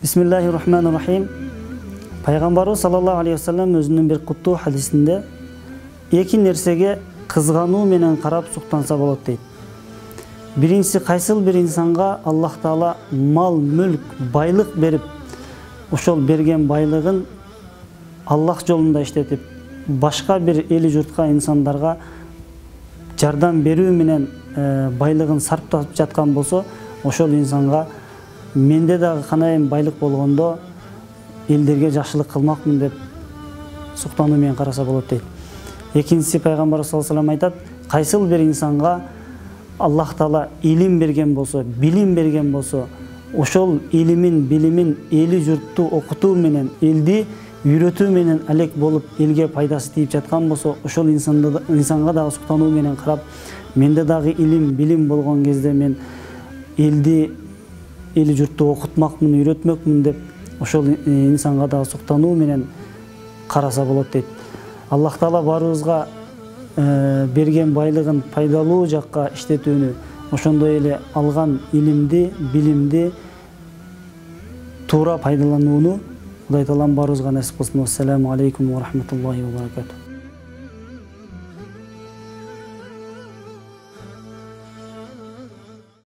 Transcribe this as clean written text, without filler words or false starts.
Bismillahirrahmanirrahim. Пайгамбарыбыз саллаллаху алейхи вассалам өзүнүн бир куттуу хадисинде эки нерсеге кызгануу менен карап суктанса болот дейт. Биринчиси, кайсыл бир инсанга Аллах Таала мал, мүлк, байлык берип, ошол берген байлыгын Аллах жолунда иштетип, башка бир эли журтка инсандарга жардам берүү менен байлыгын сарптап жаткан болсо, ошол инсанга менде дагы канайым байлык болгондо элдерге жакшылык кылмакмын деп суктануу менен караса болот дейт. Экинчиси, пайгамбар саллаллаху алейхи вассалам айтат, кайсыл бир инсанга Аллах Таала илим берген болсо, билим берген болсо, ошол илимин, билимин эли журтту окутуу менен, элди үйрөтүү менен алек болуп, элге пайдасы тийип жаткан болсо, ошол инсанга дагы суктануу менен карап, менде дагы илим, билим болгон кезде мен элди, эли журтту окутмакмын, үйрөтмөкмүн деп, ошол инсанга дагы суктануу менен караса болот дейт. Аллах Таала баарыбызга берген байлыгын пайдалуу жакка иштетүүнү, ошондой эле алган илимди, билимди туура пайдаланууну Кудай Таалам баарыбызга насип кылсын. Ассаламу алейкум ва рахматуллахи ва баракатух.